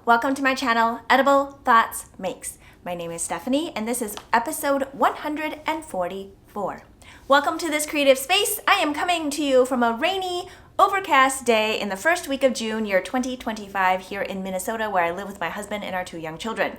welcome to my channel, Edible Thoughts Makes. My name is Stephanie and this is episode 144. Welcome to this creative space. I am coming to you from a rainy, overcast day in the first week of June, year 2025, here in Minnesota, where I live with my husband and our 2 young children.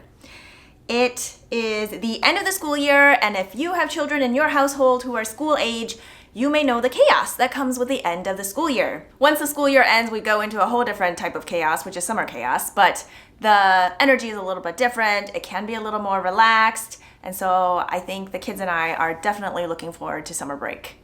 It is the end of the school year, and if you have children in your household who are school age, you may know the chaos that comes with the end of the school year. Once the school year ends, we go into a whole different type of chaos, which is summer chaos, but the energy is a little bit different. It can be a little more relaxed, and so I think the kids and I are definitely looking forward to summer break.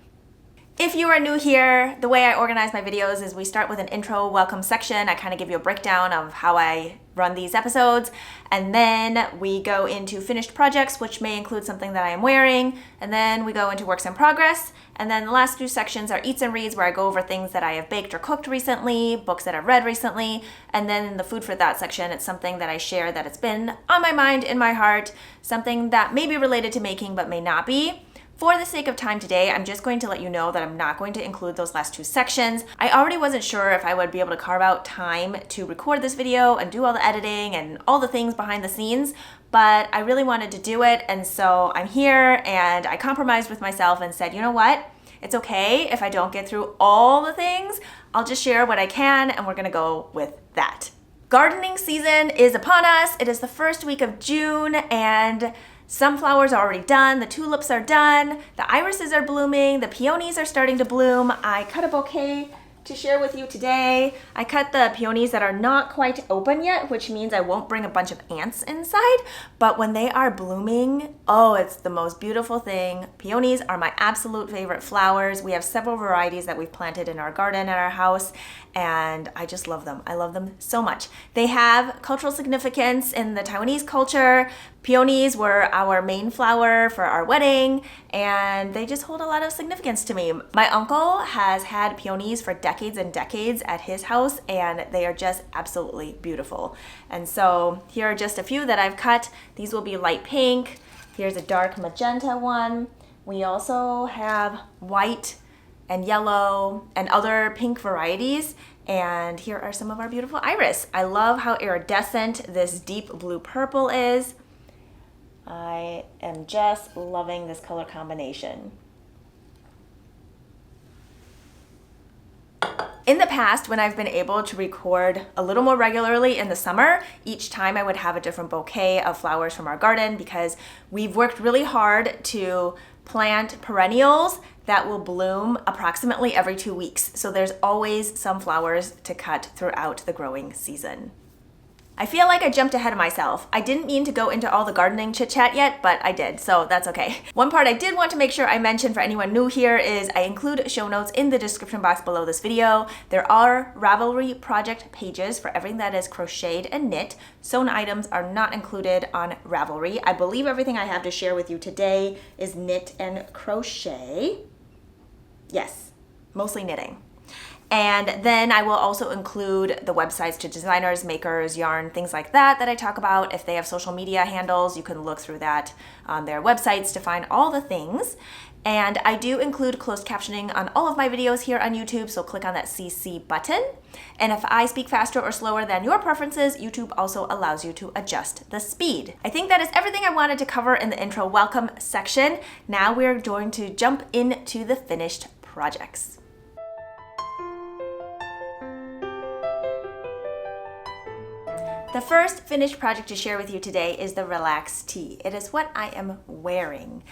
If you are new here, the way I organize my videos is we start with an intro welcome section. I kind of give you a breakdown of how I run these episodes, and then we go into finished projects, which may include something that I am wearing, and then we go into works in progress, and then the last 2 sections are eats and reads, where I go over things that I have baked or cooked recently, books that I've read recently, and then in the food for thought section, it's something that I share that it's been on my mind, in my heart, something that may be related to making but may not be. For the sake of time today, I'm just going to let you know that I'm not going to include those last 2 sections. I already wasn't sure if I would be able to carve out time to record this video and do all the editing and all the things behind the scenes, but I really wanted to do it, and so I'm here, and I compromised with myself and said, you know what? It's okay if I don't get through all the things. I'll just share what I can, and we're gonna go with that. Gardening season is upon us. It is the first week of June, and sunflowers are already done, the tulips are done, the irises are blooming, the peonies are starting to bloom. I cut a bouquet to share with you today. I cut the peonies that are not quite open yet, which means I won't bring a bunch of ants inside, but when they are blooming, oh, it's the most beautiful thing. Peonies are my absolute favorite flowers. We have several varieties that we've planted in our garden at our house, and I just love them. I love them so much. They have cultural significance in the Taiwanese culture. Peonies were our main flower for our wedding, and they just hold a lot of significance to me. My uncle has had peonies for decades and decades at his house, and they are just absolutely beautiful. And so here are just a few that I've cut. These will be light pink. Here's a dark magenta one. We also have white and yellow and other pink varieties. And here are some of our beautiful iris. I love how iridescent this deep blue purple is. I am just loving this color combination. In the past, when I've been able to record a little more regularly in the summer, each time I would have a different bouquet of flowers from our garden, because we've worked really hard to plant perennials that will bloom approximately every 2 weeks. So there's always some flowers to cut throughout the growing season. I feel like I jumped ahead of myself. I didn't mean to go into all the gardening chit chat yet, but I did, so that's okay. One part I did want to make sure I mention for anyone new here is I include show notes in the description box below this video. There are Ravelry project pages for everything that is crocheted and knit. Sewn items are not included on Ravelry. I believe everything I have to share with you today is knit and crochet. Yes, mostly knitting. And then I will also include the websites to designers, makers, yarn, things like that I talk about. If they have social media handles, you can look through that on their websites to find all the things. And I do include closed captioning on all of my videos here on YouTube, so click on that CC button. And if I speak faster or slower than your preferences, YouTube also allows you to adjust the speed. I think that is everything I wanted to cover in the intro welcome section. Now we're going to jump into the finished projects. The first finished project to share with you today is the Relax Tee. It is what I am wearing.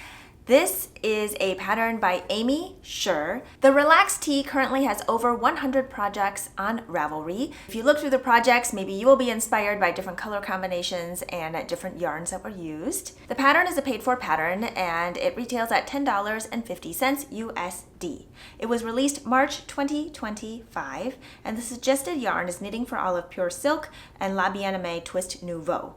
This is a pattern by Aimee, Sher. The Relax Tee currently has over 100 projects on Ravelry. If you look through the projects, maybe you will be inspired by different color combinations and different yarns that were used. The pattern is a paid-for pattern, and it retails at $10.50 USD. It was released March 2025, and the suggested yarn is Knitting for Olive Pure Silk and La Bien-Aimée Twist Nouveau.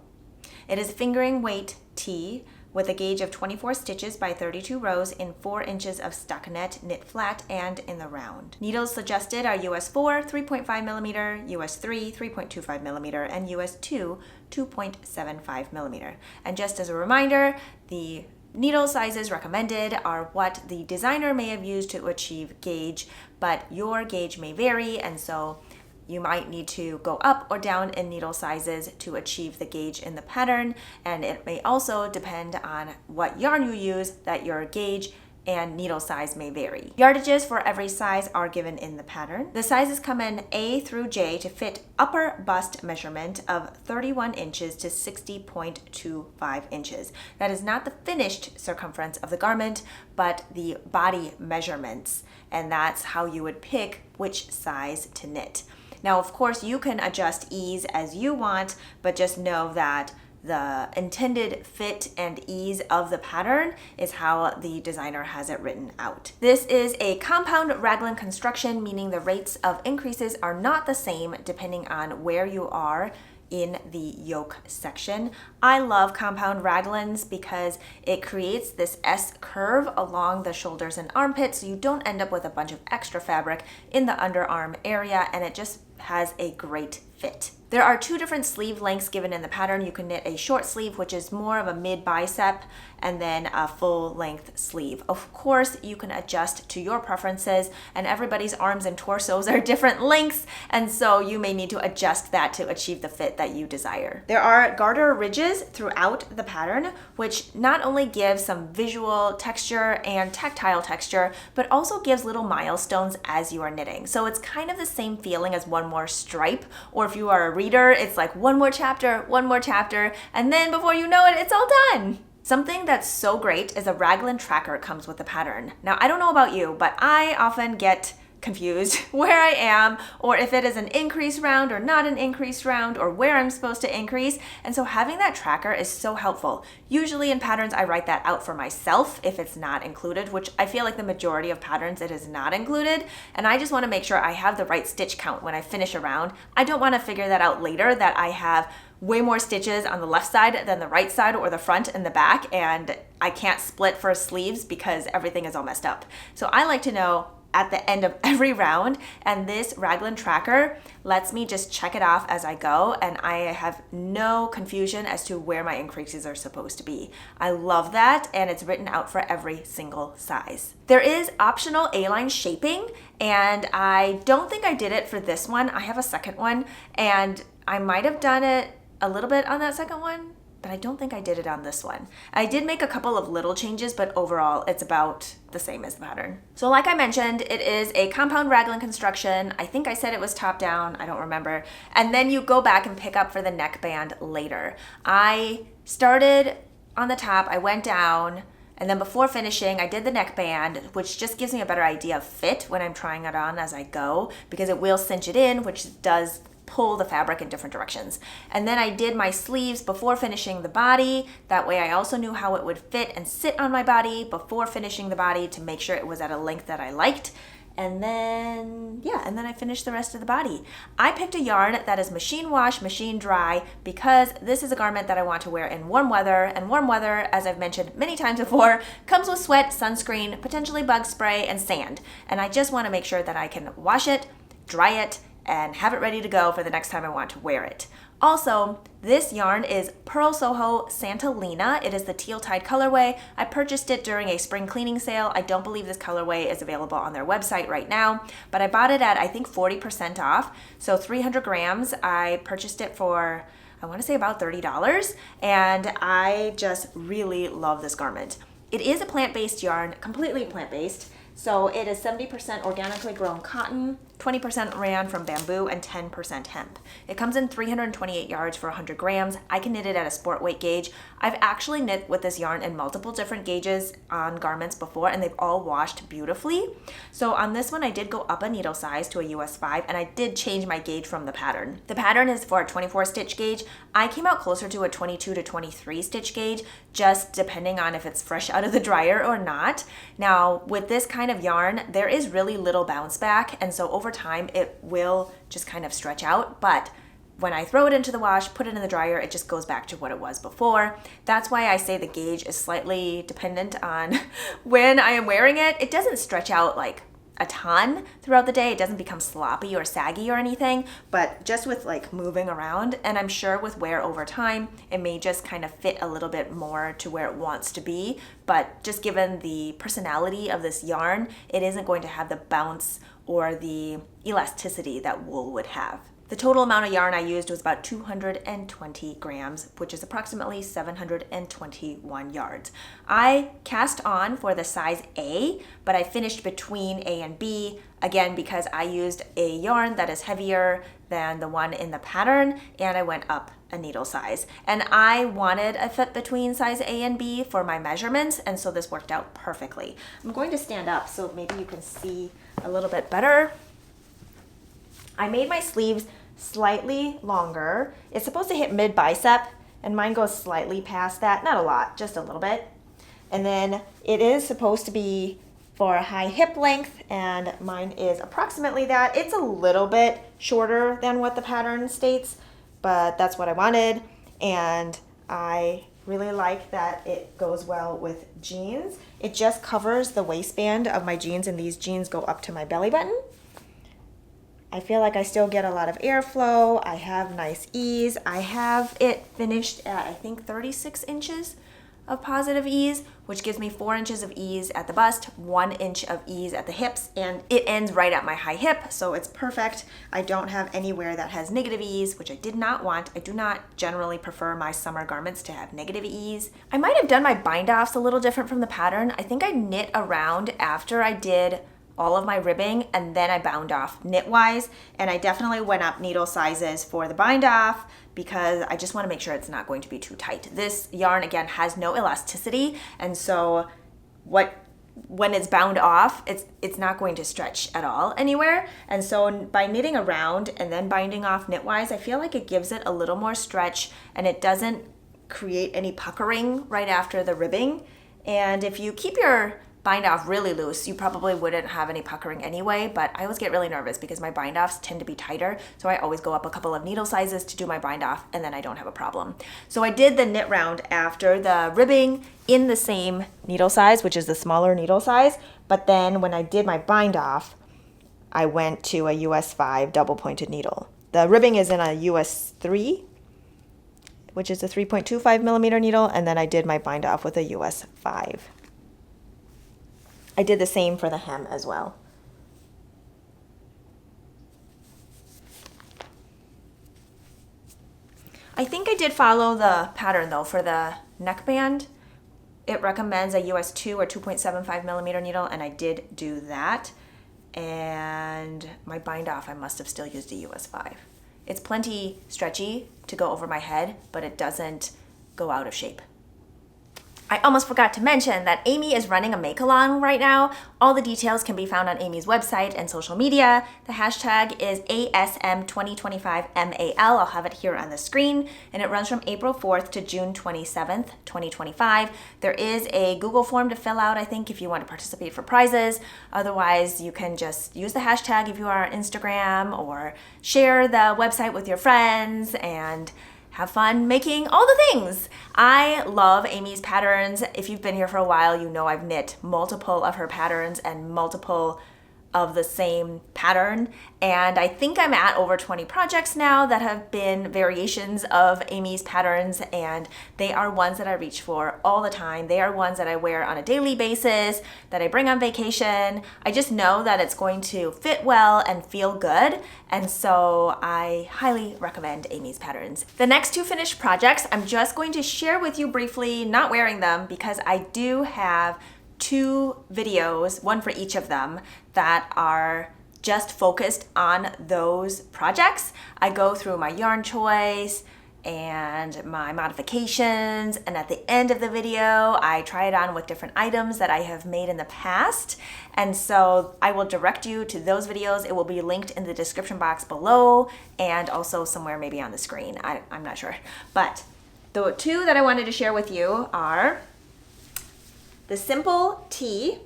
It is fingering weight tee with a gauge of 24 stitches by 32 rows in 4 inches of stockinette knit flat and in the round. Needles suggested are US 4, 3.5 millimeter, US 3, 3.25 millimeter, and US 2, 2.75 millimeter. And just as a reminder, the needle sizes recommended are what the designer may have used to achieve gauge, but your gauge may vary, and so you might need to go up or down in needle sizes to achieve the gauge in the pattern, and it may also depend on what yarn you use that your gauge and needle size may vary. Yardages for every size are given in the pattern. The sizes come in A through J to fit upper bust measurement of 31 inches to 60.25 inches. That is not the finished circumference of the garment, but the body measurements, and that's how you would pick which size to knit. Now, of course, you can adjust ease as you want, but just know that the intended fit and ease of the pattern is how the designer has it written out. This is a compound raglan construction, meaning the rates of increases are not the same depending on where you are in the yoke section. I love compound raglans because it creates this S curve along the shoulders and armpits, so you don't end up with a bunch of extra fabric in the underarm area, and it just has a great fit. There are two different sleeve lengths given in the pattern. You can knit a short sleeve, which is more of a mid bicep, and then a full length sleeve. Of course, you can adjust to your preferences, and everybody's arms and torsos are different lengths, and so you may need to adjust that to achieve the fit that you desire. There are garter ridges throughout the pattern, which not only gives some visual texture and tactile texture, but also gives little milestones as you are knitting. So it's kind of the same feeling as one more stripe, or if you are a reader, it's like one more chapter, and then before you know it, it's all done. Something that's so great is a raglan tracker comes with the pattern. Now, I don't know about you, but I often get confused where I am, or if it is an increase round or not an increase round, or where I'm supposed to increase. And so having that tracker is so helpful. Usually in patterns, I write that out for myself if it's not included, which I feel like the majority of patterns it is not included. And I just want to make sure I have the right stitch count when I finish a round. I don't want to figure that out later that I have way more stitches on the left side than the right side or the front and the back, and I can't split for sleeves because everything is all messed up. So I like to know at the end of every round, and this raglan tracker lets me just check it off as I go, and I have no confusion as to where my increases are supposed to be. I love that, and it's written out for every single size. There is optional A-line shaping, and I don't think I did it for this one. I have a second one, and I might have done it a little bit on that second one, but I don't think I did it on this one. I did make a couple of little changes, but overall it's about the same as the pattern. So like I mentioned, it is a compound raglan construction. I think I said it was top down, I don't remember. And then you go back and pick up for the neckband later. I started on the top, I went down, and then before finishing, I did the neckband, which just gives me a better idea of fit when I'm trying it on as I go, because it will cinch it in, which does pull the fabric in different directions. And then I did my sleeves before finishing the body. That way I also knew how it would fit and sit on my body before finishing the body to make sure it was at a length that I liked. And then, and then I finished the rest of the body. I picked a yarn that is machine wash, machine dry, because this is a garment that I want to wear in warm weather, and warm weather, as I've mentioned many times before, comes with sweat, sunscreen, potentially bug spray, and sand. And I just want to make sure that I can wash it, dry it, and have it ready to go for the next time I want to wear it. Also, this yarn is Pearl Soho Santolina. It is the teal tide colorway. I purchased it during a spring cleaning sale. I don't believe this colorway is available on their website right now, but I bought it at, I think, 40% off. So 300 grams, I purchased it for, I want to say about $30, and I just really love this garment. It is a plant-based yarn, completely plant-based. So it is 70% organically grown cotton, 20% rayon from bamboo, and 10% hemp. It comes in 328 yards for 100 grams. I can knit it at a sport weight gauge. I've actually knit with this yarn in multiple different gauges on garments before, and they've all washed beautifully. So on this one, I did go up a needle size to a US 5, and I did change my gauge from the pattern. The pattern is for a 24 stitch gauge. I came out closer to a 22 to 23 stitch gauge, just depending on if it's fresh out of the dryer or not. Now, with this kind of yarn, there is really little bounce back, and so over time it will just kind of stretch out, but when I throw it into the wash, put it in the dryer, it just goes back to what it was before. That's why I say the gauge is slightly dependent on when I am wearing it. It doesn't stretch out like a ton throughout the day. It doesn't become sloppy or saggy or anything, but just with like moving around, and I'm sure with wear over time, it may just kind of fit a little bit more to where it wants to be. But just given the personality of this yarn, it isn't going to have the bounce or the elasticity that wool would have. The total amount of yarn I used was about 220 grams, which is approximately 721 yards. I cast on for the size A, but I finished between A and B, again because I used a yarn that is heavier than the one in the pattern, and I went up a needle size. And I wanted a fit between size A and B for my measurements, and so this worked out perfectly. I'm going to stand up so maybe you can see a little bit better. I made my sleeves slightly longer. It's supposed to hit mid bicep, and mine goes slightly past that, not a lot, just a little bit. And then it is supposed to be for a high hip length, and mine is approximately that. It's a little bit shorter than what the pattern states, but that's what I wanted, and I really like that it goes well with jeans. It just covers the waistband of my jeans, and these jeans go up to my belly button. I feel like I still get a lot of airflow. I have nice ease. I have it finished at, I think, 36 inches of positive ease, which gives me 4 inches of ease at the bust, 1 inch of ease at the hips, and it ends right at my high hip, so it's perfect. I don't have anywhere that has negative ease, which I did not want. I do not generally prefer my summer garments to have negative ease. I might have done my bind-offs a little different from the pattern. I think I knit around after I did all of my ribbing, and then I bound off knit-wise, and I definitely went up needle sizes for the bind-off because I just want to make sure it's not going to be too tight. This yarn, again, has no elasticity, and so when it's bound off, it's not going to stretch at all anywhere. And so by knitting around and then binding off knit-wise, I feel like it gives it a little more stretch, and it doesn't create any puckering right after the ribbing. And if you keep your bind off really loose, you probably wouldn't have any puckering anyway, but I always get really nervous because my bind offs tend to be tighter, so I always go up a couple of needle sizes to do my bind off, and then I don't have a problem. So I did the knit round after the ribbing in the same needle size, which is the smaller needle size, but then when I did my bind off, I went to a US 5 double pointed needle. The ribbing is in a US 3, which is a 3.25 millimeter needle, and then I did my bind off with a US 5. I did the same for the hem as well. I think I did follow the pattern though for the neckband. It recommends a US 2 or 2.75 millimeter needle, and I did do that. And my bind off, I must have still used a US 5. It's plenty stretchy to go over my head, but it doesn't go out of shape. I almost forgot to mention that Aimee is running a make-along right now. All the details can be found on Aimee's website and social media. The hashtag is ASM2025MAL. I'll have it here on the screen, and it runs from April 4th to June 27th, 2025. There is a Google form to fill out, I think, if you want to participate for prizes. Otherwise, you can just use the hashtag if you are on Instagram, or share the website with your friends and have fun making all the things. I love Aimee's patterns. If you've been here for a while, you know I've knit multiple of her patterns and multiple of the same pattern, and I think I'm at over 20 projects now that have been variations of Aimee's patterns, and they are ones that I reach for all the time. They are ones that I wear on a daily basis, that I bring on vacation. I just know that it's going to fit well and feel good, and so I highly recommend Aimee's patterns. The next 2 finished projects, I'm just going to share with you briefly, not wearing them, because I do have 2 videos, one for each of them, that are just focused on those projects. I go through my yarn choice and my modifications, and at the end of the video, I try it on with different items that I have made in the past. And so I will direct you to those videos. It will be linked in the description box below, and also somewhere maybe on the screen. I'm not sure. But the 2 that I wanted to share with you are the Simple Tee.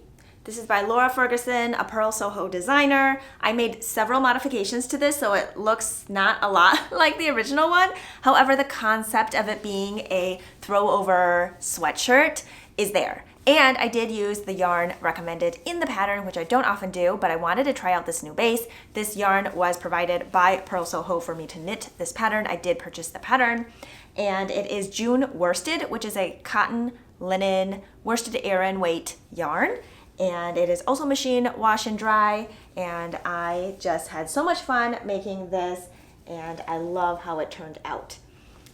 This is by Laura Ferguson, a Pearl Soho designer. I made several modifications to this, so it looks not a lot like the original one. However, the concept of it being a throw-over sweatshirt is there. And I did use the yarn recommended in the pattern, which I don't often do, but I wanted to try out this new base. This yarn was provided by Pearl Soho for me to knit this pattern. I did purchase the pattern, and it is June worsted, which is a cotton linen worsted Aran weight yarn, and it is also machine wash and dry, and I just had so much fun making this, and I love how it turned out.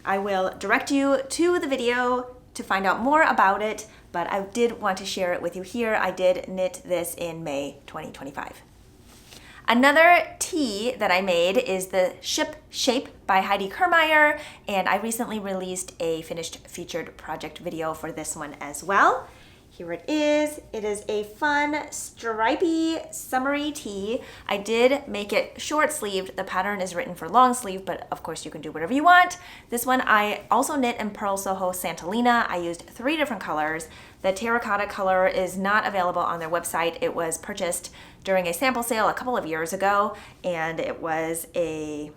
I will direct you to the video to find out more about it, but I did want to share it with you here. I did knit this in May 2025. Another tee that I made is the Ship Shape by Heidi Kermeyer, and I recently released a finished featured project video for this one as well. Here it is. It is a fun, stripy, summery tee. I did make it short sleeved. The pattern is written for long sleeve, but of course you can do whatever you want. This one I also knit in Pearl Soho Santolina. I used 3 different colors. The terracotta color is not available on their website. It was purchased during a sample sale a couple of years ago, and it was a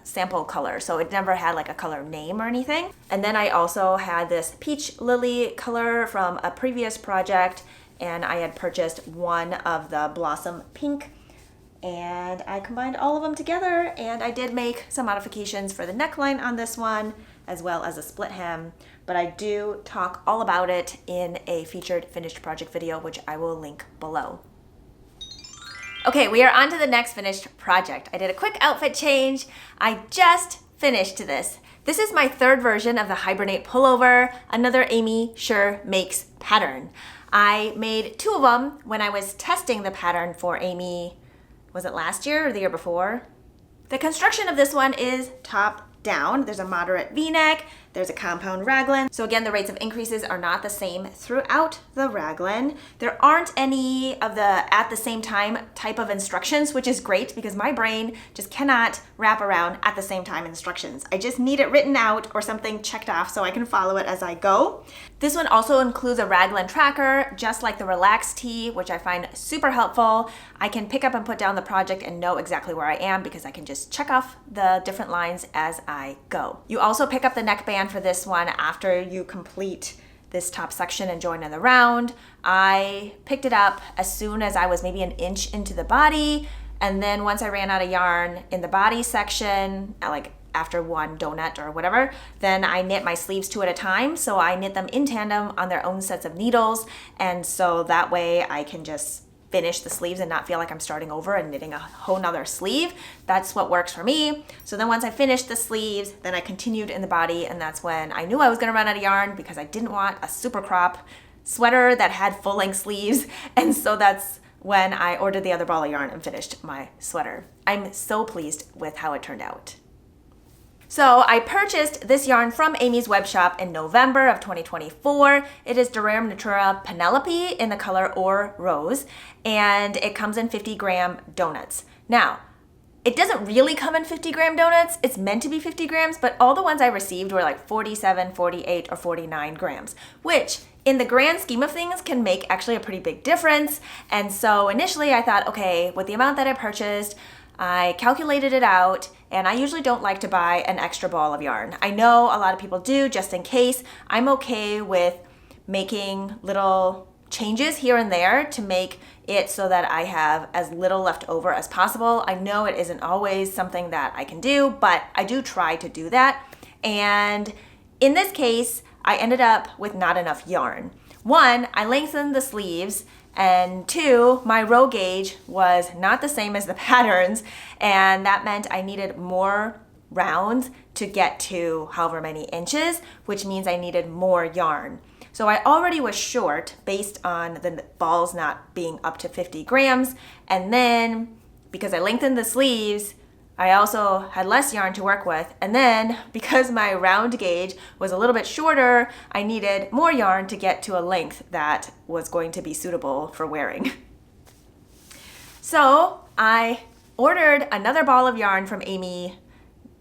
sample color, so it never had like a color name or anything. And then I also had this peach lily color from a previous project, and I had purchased one of the blossom pink, and I combined all of them together, and I did make some modifications for the neckline on this one as well as a split hem, but I do talk all about it in a featured finished project video, which I will link below. Okay, we are on to the next finished project. I did a quick outfit change. I just finished this. This is my 3rd version of the Hibernate pullover, another Aimee Sher Makes pattern. I made 2 of them when I was testing the pattern for Aimee. Was it last year or the year before? The construction of this one is top down. There's a moderate V-neck, there's a compound raglan. So again, the rates of increases are not the same throughout the raglan. There aren't any of the at the same time type of instructions, which is great because my brain just cannot wrap around at the same time instructions. I just need it written out or something checked off so I can follow it as I go. This one also includes a raglan tracker, just like the Relax tee, which I find super helpful. I can pick up and put down the project and know exactly where I am because I can just check off the different lines as I go. You also pick up the neckband for this one after you complete this top section and join in the round. I picked it up as soon as I was maybe an inch into the body, and then once I ran out of yarn in the body section, like after one donut or whatever, then I knit my sleeves 2 at a time. So I knit them in tandem on their own sets of needles, and so that way I can just finish the sleeves and not feel like I'm starting over and knitting a whole nother sleeve. That's what works for me. So then once I finished the sleeves, then I continued in the body, and that's when I knew I was gonna run out of yarn because I didn't want a super crop sweater that had full length sleeves. And so that's when I ordered the other ball of yarn and finished my sweater. I'm so pleased with how it turned out. So I purchased this yarn from Aimee's web shop in November of 2024. It is Durum Natura Penelope in the color Or Rose, and it comes in 50-gram donuts. Now, it doesn't really come in 50-gram donuts. It's meant to be 50 grams, but all the ones I received were like 47, 48, or 49 grams, which in the grand scheme of things can make actually a pretty big difference. And so initially I thought, okay, with the amount that I purchased, I calculated it out, and I usually don't like to buy an extra ball of yarn. I know a lot of people do, just in case. I'm okay with making little changes here and there to make it so that I have as little left over as possible. I know it isn't always something that I can do, but I do try to do that. And in this case, I ended up with not enough yarn. 1, I lengthened the sleeves, and 2, my row gauge was not the same as the patterns, and that meant I needed more rounds to get to however many inches, which means I needed more yarn. So I already was short based on the balls not being up to 50 grams, and then because I lengthened the sleeves, I also had less yarn to work with, and then because my round gauge was a little bit shorter, I needed more yarn to get to a length that was going to be suitable for wearing. So I ordered another ball of yarn from Aimee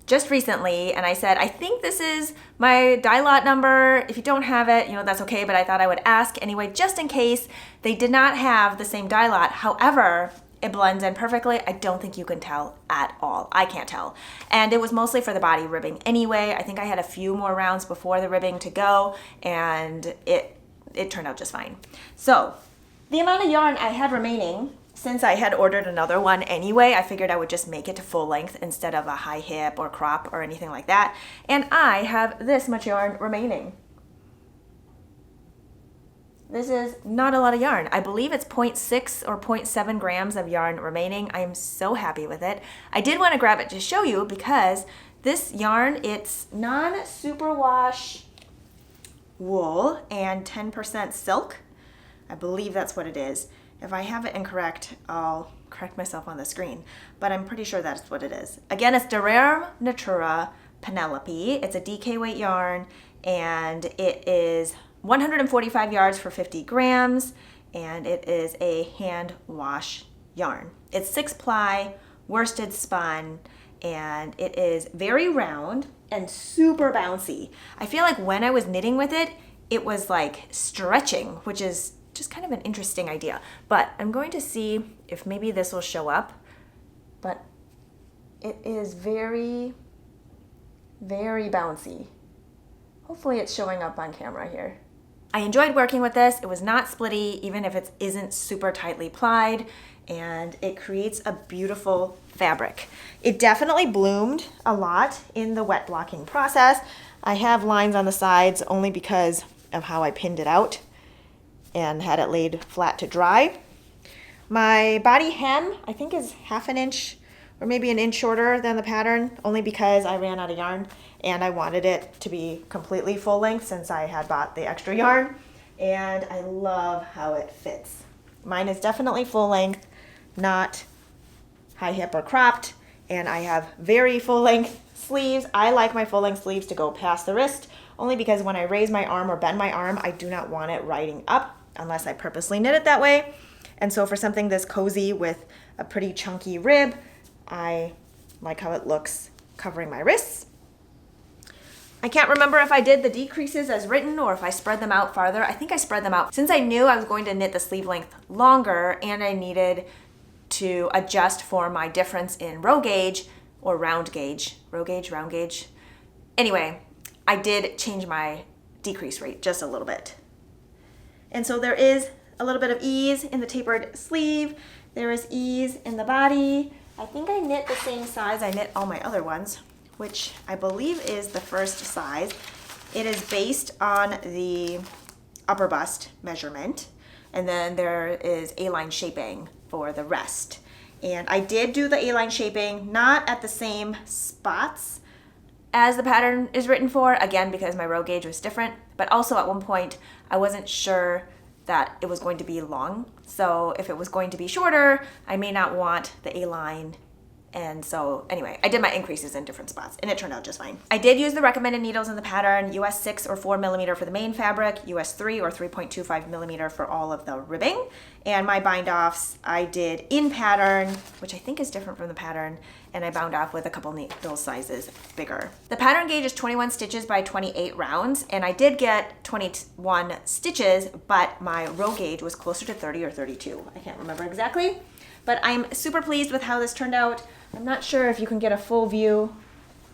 just recently, and I said, I think this is my dye lot number. If you don't have it, that's okay, but I thought I would ask anyway, just in case they did not have the same dye lot. However, it blends in perfectly. I don't think you can tell at all. I can't tell. And it was mostly for the body ribbing anyway. I think I had a few more rounds before the ribbing to go, and it turned out just fine. So the amount of yarn I had remaining, since I had ordered another one anyway, I figured I would just make it to full length instead of a high hip or crop or anything like that. And I have this much yarn remaining. This is not a lot of yarn. I believe it's 0.6 or 0.7 grams of yarn remaining. I am so happy with it. I did want to grab it to show you because this yarn, it's non-superwash wool and 10% silk. I believe that's what it is. If I have it incorrect, I'll correct myself on the screen, but I'm pretty sure that's what it is. Again, it's Durare Natura Penelope. It's a DK weight yarn, and it is 145 yards for 50 grams, and it is a hand wash yarn. It's 6-ply, worsted spun, and it is very round and super bouncy. I feel like when I was knitting with it, it was like stretching, which is just kind of an interesting idea. But I'm going to see if maybe this will show up. But it is very, very bouncy. Hopefully it's showing up on camera here. I enjoyed working with this. It was not splitty, even if it isn't super tightly plied, and it creates a beautiful fabric. It definitely bloomed a lot in the wet blocking process. I have lines on the sides only because of how I pinned it out and had it laid flat to dry. My body hem, I think, is 1/2 inch or maybe an inch shorter than the pattern, only because I ran out of yarn and I wanted it to be completely full length since I had bought the extra yarn, and I love how it fits. Mine is definitely full length, not high hip or cropped, and I have very full length sleeves. I like my full length sleeves to go past the wrist, only because when I raise my arm or bend my arm, I do not want it riding up unless I purposely knit it that way. And so for something this cozy with a pretty chunky rib, I like how it looks covering my wrists. I can't remember if I did the decreases as written or if I spread them out farther. I think I spread them out since I knew I was going to knit the sleeve length longer and I needed to adjust for my difference in row gauge or round gauge. Row gauge, round gauge. Anyway, I did change my decrease rate just a little bit. And so there is a little bit of ease in the tapered sleeve. There is ease in the body. I think I knit the same size I knit all my other ones, which I believe is the first size. It is based on the upper bust measurement, and then there is A-line shaping for the rest. And I did do the A-line shaping, not at the same spots as the pattern is written for, again, because my row gauge was different, but also at one point I wasn't sure that it was going to be long. So if it was going to be shorter, I may not want the A-line. And so anyway, I did my increases in different spots and it turned out just fine. I did use the recommended needles in the pattern, US 6 or 4 millimeter for the main fabric, US 3 or 3.25 millimeter for all of the ribbing. And my bind offs I did in pattern, which I think is different from the pattern, and I bound off with a couple needle sizes bigger. The pattern gauge is 21 stitches by 28 rounds, and I did get 21 stitches, but my row gauge was closer to 30 or 32. I can't remember exactly, but I'm super pleased with how this turned out. I'm not sure if you can get a full view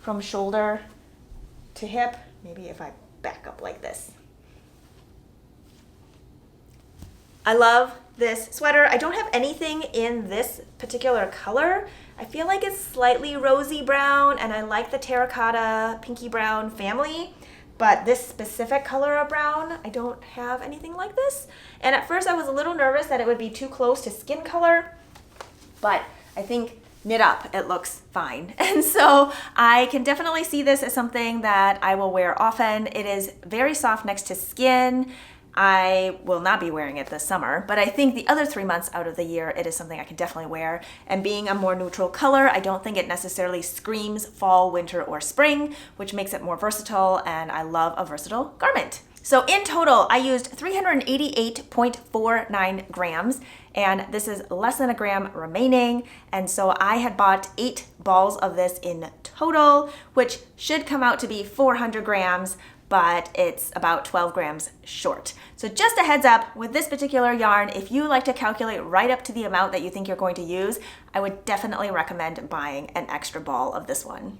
from shoulder to hip. Maybe if I back up like this. I love this sweater. I don't have anything in this particular color. I feel like it's slightly rosy brown, and I like the terracotta pinky brown family, but this specific color of brown, I don't have anything like this. And at first I was a little nervous that it would be too close to skin color, but I think knit up, it looks fine. And so I can definitely see this as something that I will wear often. It is very soft next to skin. I will not be wearing it this summer, but I think the other 3 months out of the year, it is something I can definitely wear. And being a more neutral color, I don't think it necessarily screams fall, winter, or spring, which makes it more versatile, and I love a versatile garment. So in total, I used 388.49 grams, and this is less than a gram remaining. And so I had bought 8 balls of this in total, which should come out to be 400 grams, but it's about 12 grams short. So just a heads up, with this particular yarn, if you like to calculate right up to the amount that you think you're going to use, I would definitely recommend buying an extra ball of this one.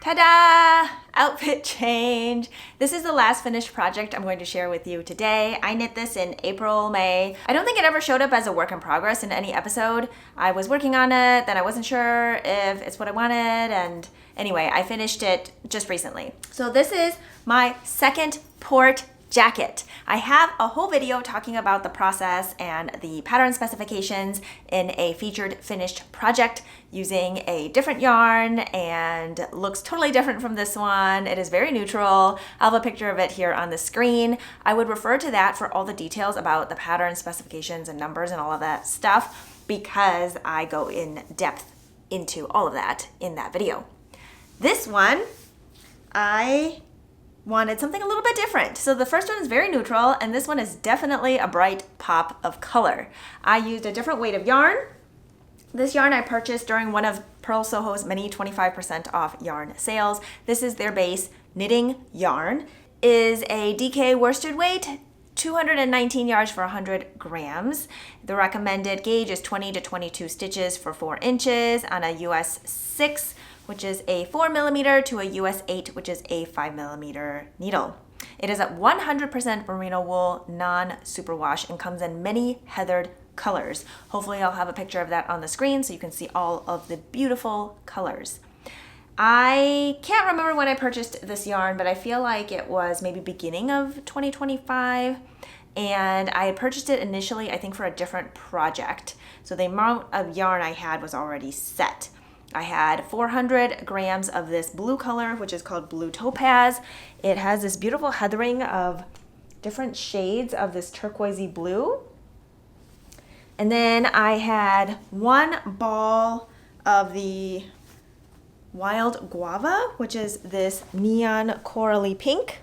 Ta-da! Outfit change. This is the last finished project I'm going to share with you today. I knit this in April, May. I don't think it ever showed up as a work in progress in any episode. I was working on it, then I wasn't sure if it's what I wanted, and anyway, I finished it just recently. So this is my second port jacket. I have a whole video talking about the process and the pattern specifications in a featured finished project using a different yarn and looks totally different from this one. It is very neutral. I'll have a picture of it here on the screen. I would refer to that for all the details about the pattern specifications and numbers and all of that stuff because I go in depth into all of that in that video. This one, I wanted something a little bit different. So the first one is very neutral and this one is definitely a bright pop of color. I used a different weight of yarn. This yarn I purchased during one of Purl Soho's many 25% off yarn sales. This is their base knitting yarn. Is a DK worsted weight, 219 yards for 100 grams. The recommended gauge is 20 to 22 stitches for 4 inches on a US 6, which is a 4mm, to a US 8, which is a 5mm needle. It is a 100% merino wool, non-superwash, and comes in many heathered colors. Hopefully I'll have a picture of that on the screen so you can see all of the beautiful colors. I can't remember when I purchased this yarn, but I feel like it was maybe beginning of 2025. And I had purchased it initially, I think, for a different project. So the amount of yarn I had was already set. I had 400 grams of this blue color, which is called Blue Topaz. It has this beautiful heathering of different shades of this turquoisey blue. And then I had 1 ball of the Wild Guava, which is this neon corally pink.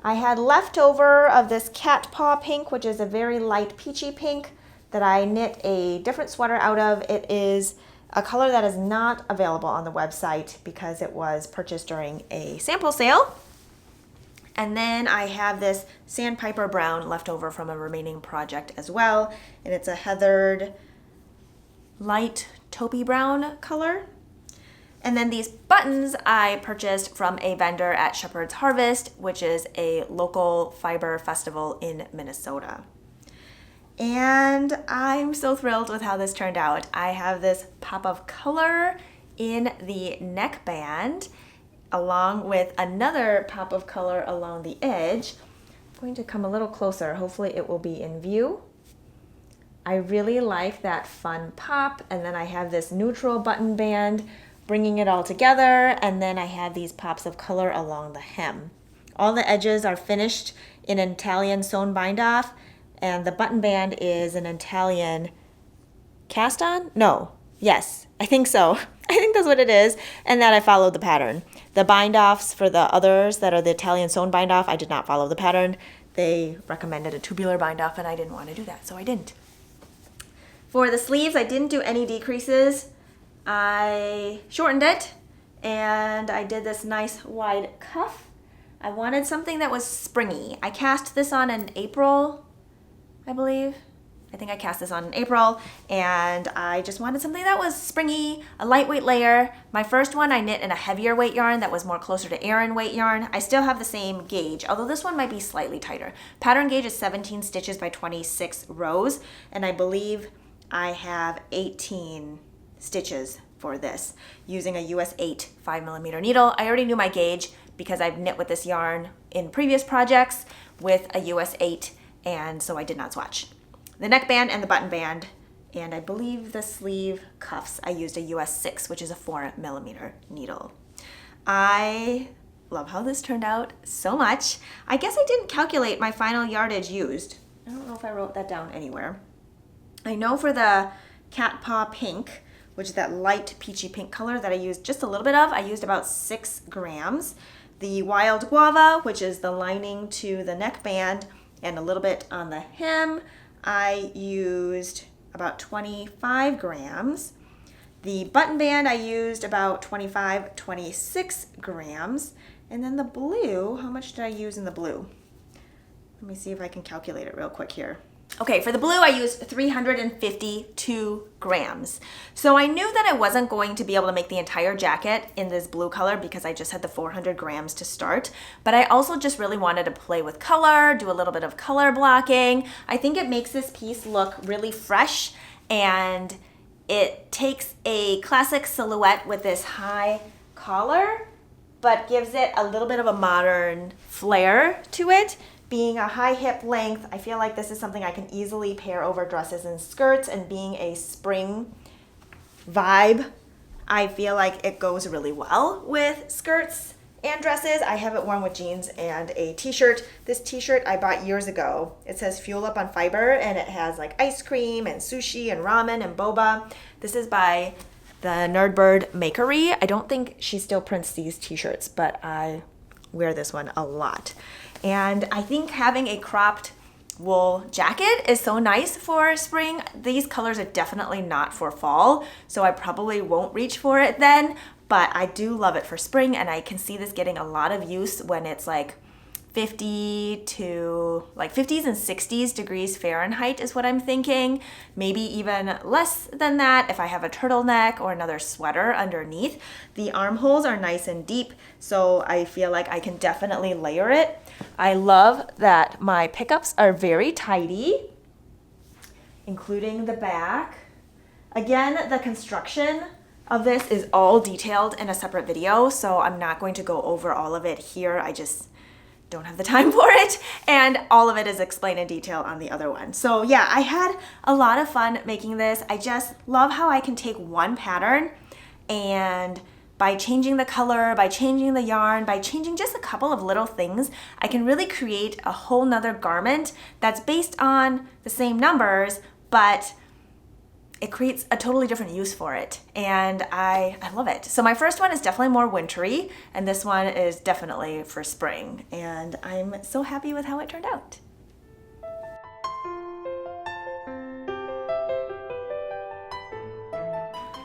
I had leftover of this cat paw pink, which is a very light peachy pink that I knit a different sweater out of. It is a color that is not available on the website because it was purchased during a sample sale. And then I have this sandpiper brown left over from a remaining project as well. And it's a heathered light taupey brown color. And then these buttons I purchased from a vendor at Shepherd's Harvest, which is a local fiber festival in Minnesota. And I'm so thrilled with how this turned out. I have this pop of color in the neckband along with another pop of color along the edge. I'm going to come a little closer. Hopefully it will be in view. I really like that fun pop. And then I have this neutral button band bringing it all together. And then I have these pops of color along the hem. All the edges are finished in an Italian sewn bind off. And the button band is an Italian cast on? No. Yes, I think so. I think that's what it is. And that I followed the pattern. The bind offs for the others that are the Italian sewn bind off, I did not follow the pattern. They recommended a tubular bind off and I didn't want to do that, so I didn't. For the sleeves, I didn't do any decreases. I shortened it and I did this nice wide cuff. I wanted something that was springy. I cast this on in April, I believe. I think I cast this on in April, and I just wanted something that was springy, a lightweight layer. My first one I knit in a heavier weight yarn that was more closer to Aran weight yarn. I still have the same gauge, although this one might be slightly tighter. Pattern gauge is 17 stitches by 26 rows, and I believe I have 18 stitches for this using a US 8 5mm needle. I already knew my gauge because I've knit with this yarn in previous projects with a US 8, and so I did not swatch. The neckband and the button band, and I believe the sleeve cuffs, I used a US 6, which is a 4mm needle. I love how this turned out so much. I guess I didn't calculate my final yardage used. I don't know if I wrote that down anywhere. I know for the cat paw pink, which is that light peachy pink color that I used just a little bit of, I used about 6 grams. The wild guava, which is the lining to the neckband and a little bit on the hem, I used about 25 grams. The button band I used about 26 grams. And then the blue, how much did I use in the blue? Let me see if I can calculate it real quick here. Okay, for the blue I used 352 grams. So I knew that I wasn't going to be able to make the entire jacket in this blue color because I just had the 400 grams to start. But I also just really wanted to play with color, do a little bit of color blocking. I think it makes this piece look really fresh, and it takes a classic silhouette with this high collar, but gives it a little bit of a modern flair to it. Being a high hip length, I feel like this is something I can easily pair over dresses and skirts, and being a spring vibe, I feel like it goes really well with skirts and dresses. I have it worn with jeans and a t-shirt. This t-shirt I bought years ago. It says fuel up on fiber, and it has like ice cream and sushi and ramen and boba. This is by the Nerdbird Makery. I don't think she still prints these t-shirts, but I wear this one a lot. And I think having a cropped wool jacket is so nice for spring. These colors are definitely not for fall, so I probably won't reach for it then, but I do love it for spring, and I can see this getting a lot of use when it's like 50 to like 50s and 60s degrees Fahrenheit is what I'm thinking. Maybe even less than that if I have a turtleneck or another sweater underneath. The armholes are nice and deep, so I feel like I can definitely layer it. I love that my pickups are very tidy, including the back. Again, the construction of this is all detailed in a separate video, so I'm not going to go over all of it here. I just don't have the time for it, and all of it is explained in detail on the other one. So yeah, I had a lot of fun making this. I just love how I can take one pattern, and by changing the color, by changing the yarn, by changing just a couple of little things, I can really create a whole nother garment that's based on the same numbers, but it creates a totally different use for it, and I love it. So my first one is definitely more wintry, and this one is definitely for spring, and I'm so happy with how it turned out.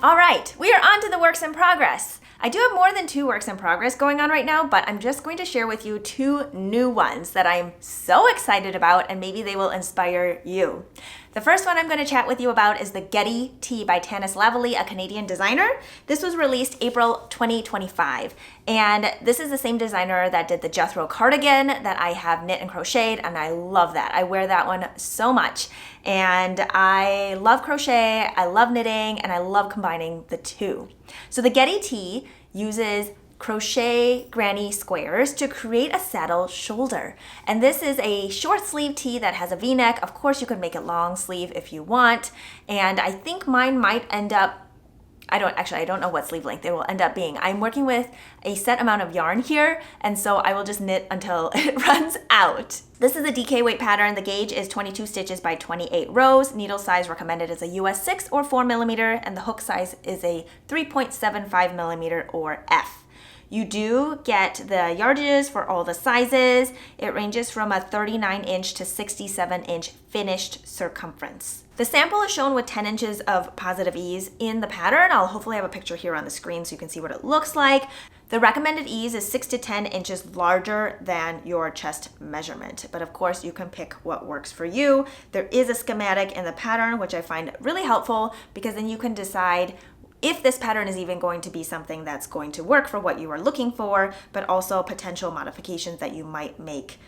All right, we are on to the works in progress. I do have more than 2 works in progress going on right now, but I'm just going to share with you 2 new ones that I'm so excited about, and maybe they will inspire you. The first one I'm going to chat with you about is the Getty Tee by Tanis Lavallee, a Canadian designer. This was released April 2025, and this is the same designer that did the Jethro cardigan that I have knit and crocheted, and I love that. I wear that one so much, and I love crochet, I love knitting, and I love combining the two. So the Getty Tee uses crochet granny squares to create a saddle shoulder. And this is a short sleeve tee that has a V-neck. Of course, you could make it long sleeve if you want. And I think mine might end up, I don't know what sleeve length it will end up being. I'm working with a set amount of yarn here, and so I will just knit until it runs out. This is a DK weight pattern. The gauge is 22 stitches by 28 rows. Needle size recommended is a US 6 or 4 millimeter, and the hook size is a 3.75 millimeter or F. You do get the yardages for all the sizes. It ranges from a 39 inch to 67 inch finished circumference. The sample is shown with 10 inches of positive ease in the pattern. I'll hopefully have a picture here on the screen so you can see what it looks like. The recommended ease is 6 to 10 inches larger than your chest measurement, but of course you can pick what works for you. There is a schematic in the pattern, which I find really helpful because then you can decide if this pattern is even going to be something that's going to work for what you are looking for, but also potential modifications that you might make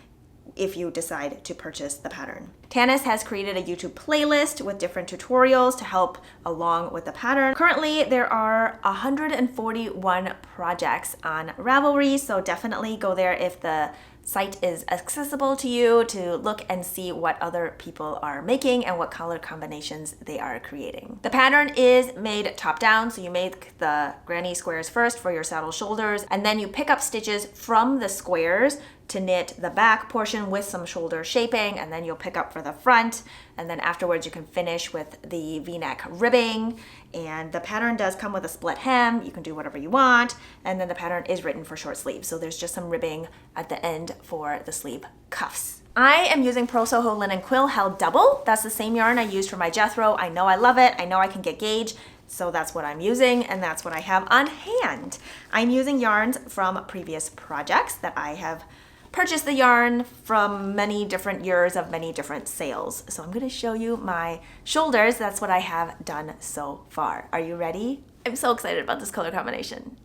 if you decide to purchase the pattern. Tanis has created a YouTube playlist with different tutorials to help along with the pattern. Currently, there are 141 projects on Ravelry, so definitely go there if the site is accessible to you to look and see what other people are making and what color combinations they are creating. The pattern is made top down, so you make the granny squares first for your saddle shoulders, and then you pick up stitches from the squares to knit the back portion with some shoulder shaping, and then you'll pick up for the front, and then afterwards you can finish with the V-neck ribbing. And the pattern does come with a split hem. You can do whatever you want, and then the pattern is written for short sleeves, so there's just some ribbing at the end for the sleeve cuffs. I am using Pro Soho Linen Quill held double. That's the same yarn I used for my Jethro. I know I love it. I know I can get gauge, so that's what I'm using, and that's what I have on hand. I'm using yarns from previous projects that I have purchased the yarn from many different years of many different sales. So I'm going to show you my shoulders. That's what I have done so far. Are you ready? I'm so excited about this color combination.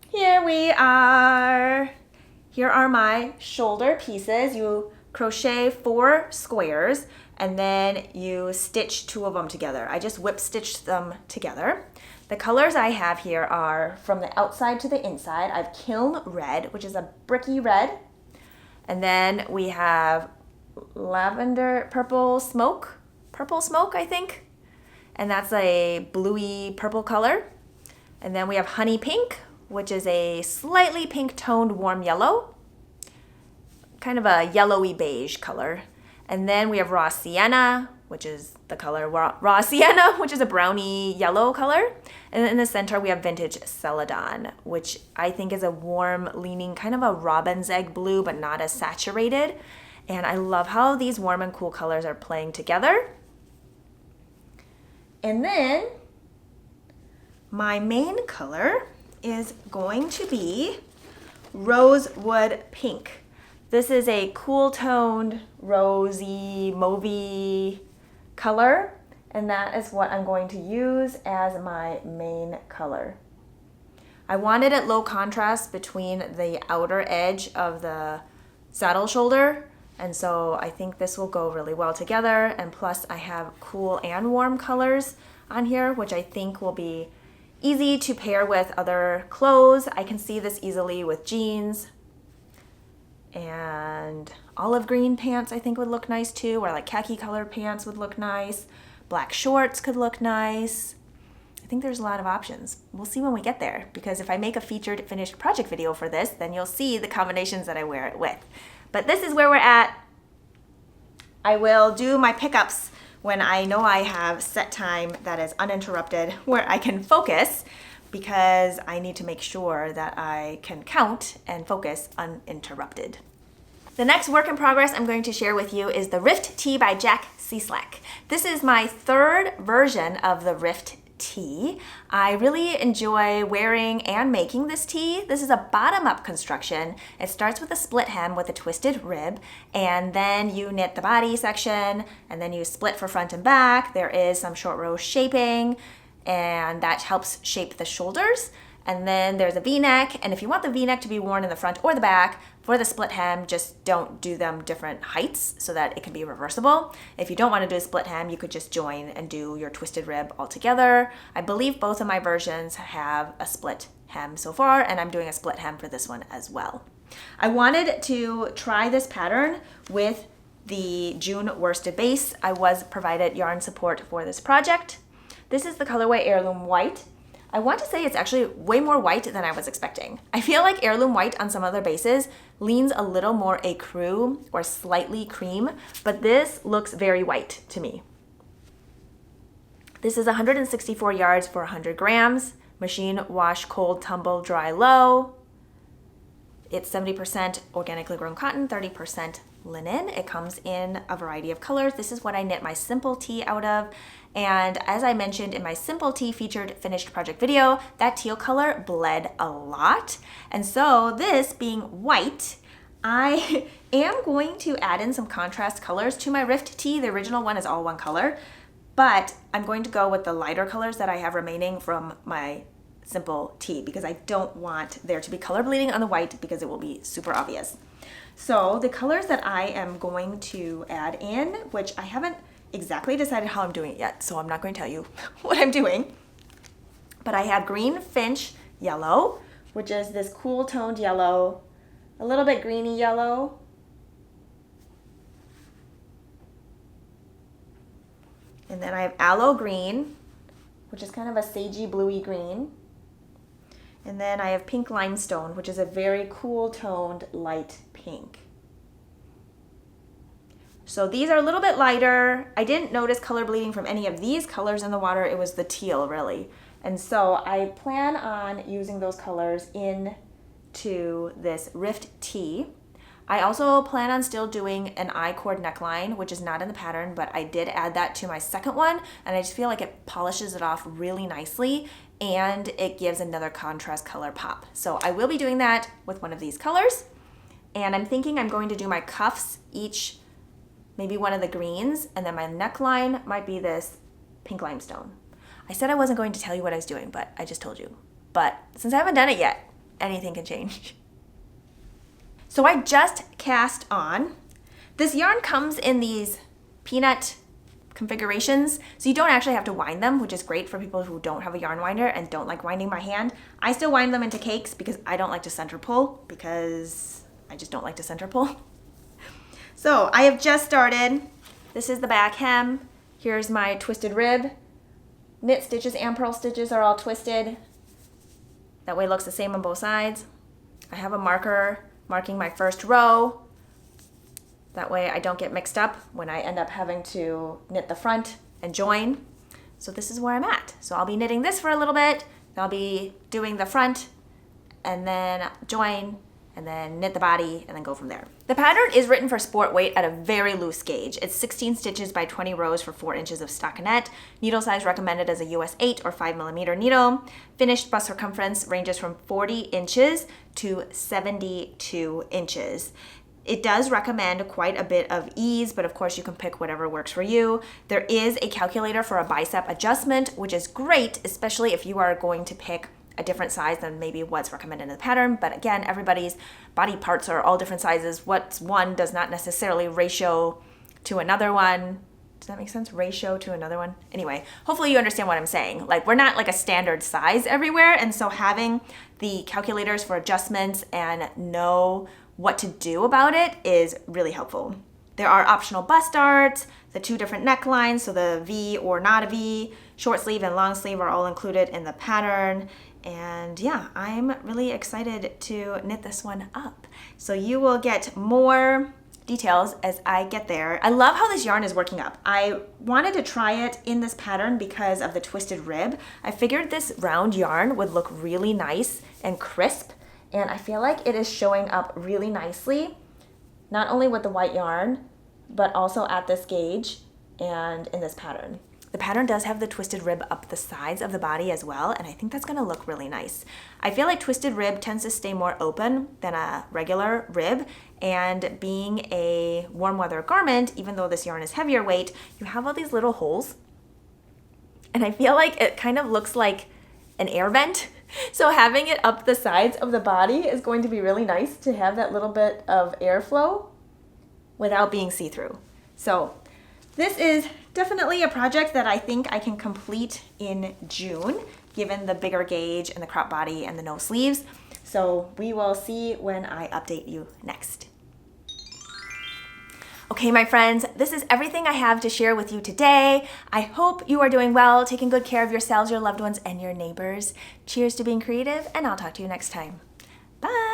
Here we are. Here are my shoulder pieces. You crochet 4 squares, and then you stitch 2 of them together. I just whip stitched them together. The colors I have here are from the outside to the inside. I have Kiln Red, which is a bricky red. And then we have Lavender Purple Smoke, I think. And that's a bluey purple color. And then we have Honey Pink, which is a slightly pink toned warm yellow. Kind of a yellowy beige color. And then we have Raw Sienna, which is the color Raw Sienna, which is a browny yellow color. And then in the center we have Vintage Celadon, which I think is a warm leaning, kind of a robin's egg blue, but not as saturated. And I love how these warm and cool colors are playing together. And then my main color is going to be Rosewood Pink. This is a cool toned, rosy, mauvey color, and that is what I'm going to use as my main color. I wanted it low contrast between the outer edge of the saddle shoulder, and so I think this will go really well together, and plus I have cool and warm colors on here, which I think will be easy to pair with other clothes. I can see this easily with jeans, and olive green pants I think would look nice too, or like khaki colored pants would look nice. Black shorts could look nice. I think there's a lot of options. We'll see when we get there, because if I make a featured finished project video for this, then you'll see the combinations that I wear it with. But this is where we're at. I will do my pickups when I know I have set time that is uninterrupted, where I can focus, because I need to make sure that I can count and focus uninterrupted. The next work in progress I'm going to share with you is the Rift Tee by Jack Cieslak. This is my 3rd version of the Rift Tee. I really enjoy wearing and making this tee. This is a bottom-up construction. It starts with a split hem with a twisted rib, and then you knit the body section, and then you split for front and back. There is some short row shaping, and that helps shape the shoulders. And then there's a V-neck, and if you want the V-neck to be worn in the front or the back, for the split hem, just don't do them different heights so that it can be reversible. If you don't want to do a split hem, you could just join and do your twisted rib all together. I believe both of my versions have a split hem so far, and I'm doing a split hem for this one as well. I wanted to try this pattern with the June worsted base. I was provided yarn support for this project. This is the colorway Heirloom White. I want to say it's actually way more white than I was expecting. I feel like Heirloom White on some other bases leans a little more ecru or slightly cream, but this looks very white to me. This is 164 yards for 100 grams. Machine wash, cold, tumble, dry, low. It's 70% organically grown cotton, 30% linen. It comes in a variety of colors. This is what I knit my simple tee out of. And as I mentioned in my simple tee featured finished project video, that teal color bled a lot. And so this being white, I am going to add in some contrast colors to my Rift Tee. The original one is all one color, but I'm going to go with the lighter colors that I have remaining from my simple tee, because I don't want there to be color bleeding on the white, because it will be super obvious. So the colors that I am going to add in, which I haven't exactly decided how I'm doing it yet, so I'm not going to tell you what I'm doing, but I have Green Finch Yellow, which is this cool toned yellow, a little bit greeny yellow. And then I have Aloe Green, which is kind of a sagey bluey green. And then I have Pink Limestone, which is a very cool toned light pink. So these are a little bit lighter. I didn't notice color bleeding from any of these colors in the water. It was the teal, really. And so I plan on using those colors into this Rift Tee. I also plan on still doing an I-cord neckline, which is not in the pattern, but I did add that to my second one, and I just feel like it polishes it off really nicely, and it gives another contrast color pop. So I will be doing that with one of these colors, and I'm thinking I'm going to do my cuffs each maybe one of the greens, and then my neckline might be this Pink Limestone. I said I wasn't going to tell you what I was doing, but I just told you. But since I haven't done it yet, anything can change. So I just cast on This yarn comes in these peanut configurations, so you don't actually have to wind them, which is great for people who don't have a yarn winder and don't like winding by hand. I still wind them into cakes because I don't like to center pull, because I just don't like to center pull. So I have just started. This is the back hem. Here's my twisted rib. Knit stitches and purl stitches are all twisted. That way it looks the same on both sides. I have a marker marking my first row. That way I don't get mixed up when I end up having to knit the front and join. So this is where I'm at. So I'll be knitting this for a little bit, then I'll be doing the front and then join and then knit the body and then go from there. The pattern is written for sport weight at a very loose gauge. It's 16 stitches by 20 rows for 4 inches of stockinette. Needle size recommended as a US 8 or 5mm needle. Finished bust circumference ranges from 40 inches to 72 inches. It does recommend quite a bit of ease, but of course you can pick whatever works for you. There is a calculator for a bicep adjustment, which is great, especially if you are going to pick a different size than maybe what's recommended in the pattern. But again, everybody's body parts are all different sizes. What's one does not necessarily ratio to another one. Does that make sense? Ratio to another one? Anyway, hopefully you understand what I'm saying. Like, we're not like a standard size everywhere, and so having the calculators for adjustments and know what to do about it is really helpful. There are optional bust darts, the 2 different necklines, so the V or not a V, short sleeve and long sleeve are all included in the pattern. And yeah, I'm really excited to knit this one up. So you will get more details as I get there. I love how this yarn is working up. I wanted to try it in this pattern because of the twisted rib. I figured this round yarn would look really nice and crisp, and I feel like it is showing up really nicely, not only with the white yarn, but also at this gauge and in this pattern. The pattern does have the twisted rib up the sides of the body as well, and I think that's gonna look really nice. I feel like twisted rib tends to stay more open than a regular rib, and being a warm weather garment, even though this yarn is heavier weight, you have all these little holes, and I feel like it kind of looks like an air vent. So having it up the sides of the body is going to be really nice to have that little bit of airflow without being see-through. So this is definitely a project that I think I can complete in June, given the bigger gauge and the crop body and the no sleeves. So we will see when I update you next. Okay, my friends, this is everything I have to share with you today. I hope you are doing well, taking good care of yourselves, your loved ones, and your neighbors. Cheers to being creative, and I'll talk to you next time. Bye!